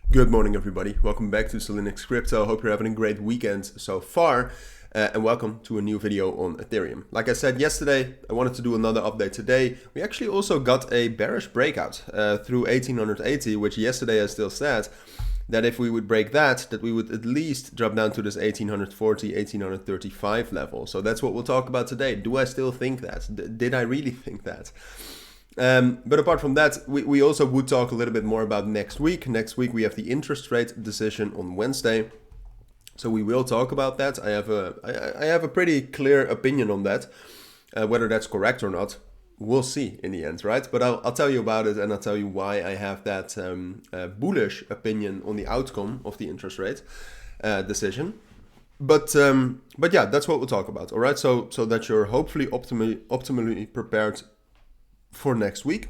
Good morning, everybody. Welcome back to cilinixfxcapital. Hope you're having a great weekend so far, and welcome to a new video on Ethereum. Like I said yesterday, I wanted to do another update today. We actually also got a bearish breakout through 1880, which yesterday I still said that if we would break that we would at least drop down to this 1840, 1835 level. So that's what we'll talk about today. Do I still think that? Did I really think that? But apart from that, we also would talk a little bit more about next week. Next week we have the interest rate decision on Wednesday, so we will talk about that. I have a pretty clear opinion on that. Whether that's correct or not, we'll see in the end, right? But I'll tell you about it, and I'll tell you why I have that bullish opinion on the outcome of the interest rate decision. But yeah, that's what we'll talk about. All right, so that you're hopefully optimally prepared for next week.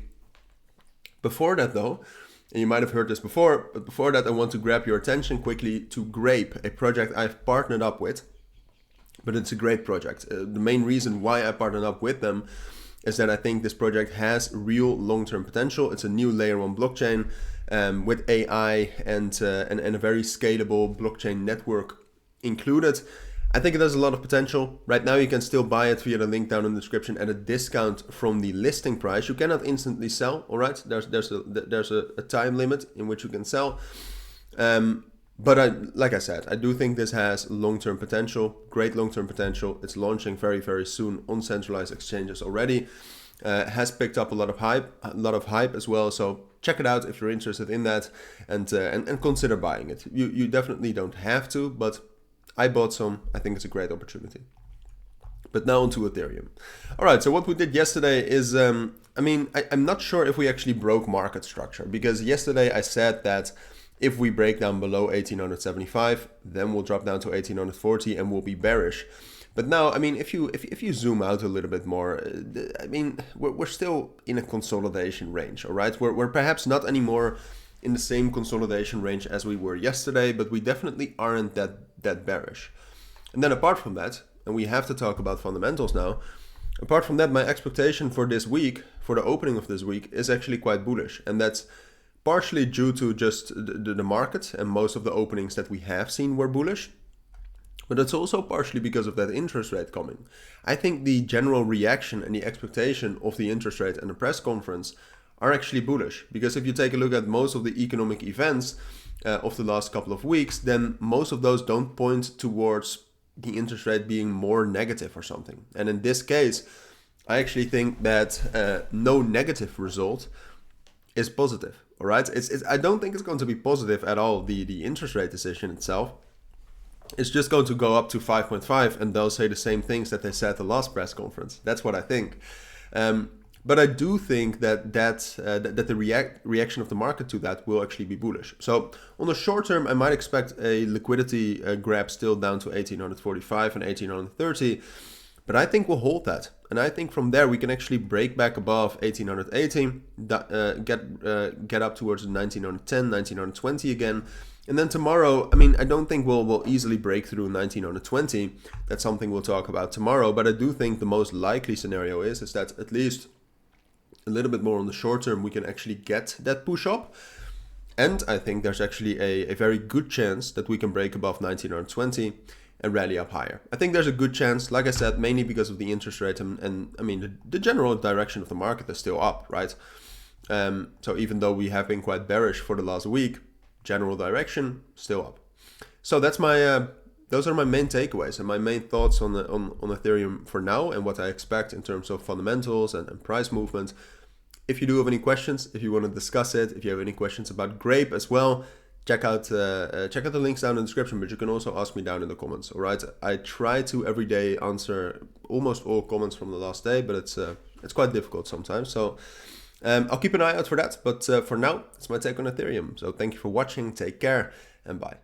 Before that though, and you might have heard this before, but before that I want to grab your attention quickly to Grape, a project I've partnered up with, but it's a great project. The main reason why I partnered up with them is that I think this project has real long-term potential. It's a new layer 1 blockchain with AI and a very scalable blockchain network included. I think it has a lot of potential. Right now you can still buy it via the link down in the description at a discount from the listing price. You cannot instantly sell, all right? There's a time limit in which you can sell. But like I said, I do think this has long-term potential, great long-term potential. It's launching very, very soon on centralized exchanges already. Has picked up a lot of hype as well. So check it out if you're interested in that, and consider buying it. You definitely don't have to, but I bought some. I think it's a great opportunity. But now onto Ethereum. All right, so what we did yesterday is, I'm not sure if we actually broke market structure, because yesterday I said that if we break down below 1875, then we'll drop down to 1840 and we'll be bearish. But now, if you zoom out a little bit more, we're still in a consolidation range, all right? We're perhaps not anymore in the same consolidation range as we were yesterday, but we definitely aren't that bearish. And then apart from that, and we have to talk about fundamentals now, apart from that, my expectation for this week, for the opening of this week, is actually quite bullish. And that's partially due to just the market, and most of the openings that we have seen were bullish. But it's also partially because of that interest rate coming. I think the general reaction and the expectation of the interest rate and the press conference are actually bullish, because if you take a look at most of the economic events of the last couple of weeks, then most of those don't point towards the interest rate being more negative or something. And in this case, I actually think that no negative result is positive. All right, I don't think it's going to be positive at all, the interest rate decision itself. It's just going to go up to 5.5, and they'll say the same things that they said at the last press conference. That's what I think. But I do think that the reaction of the market to that will actually be bullish. So on the short term, I might expect a liquidity grab still down to 1845 and 1830. But I think we'll hold that. And I think from there we can actually break back above 1818, get up towards 1910, 1920 again. And then tomorrow, I don't think we'll easily break through 1920. That's something we'll talk about tomorrow. But I do think the most likely scenario is that at least a little bit more on the short term, we can actually get that push up. And I think there's actually a very good chance that we can break above 1920 and rally up higher. I think there's a good chance, like I said, mainly because of the interest rate and the general direction of the market is still up, right? So even though we have been quite bearish for the last week, general direction still up. So that's those are my main takeaways and my main thoughts on Ethereum for now, and what I expect in terms of fundamentals and price movement. If you do have any questions, if you want to discuss it, if you have any questions about Grape as well, check out the links down in the description, but you can also ask me down in the comments, all right? I try to every day answer almost all comments from the last day, but it's quite difficult sometimes. So I'll keep an eye out for that. But for now, it's my take on Ethereum. So thank you for watching, take care, and bye.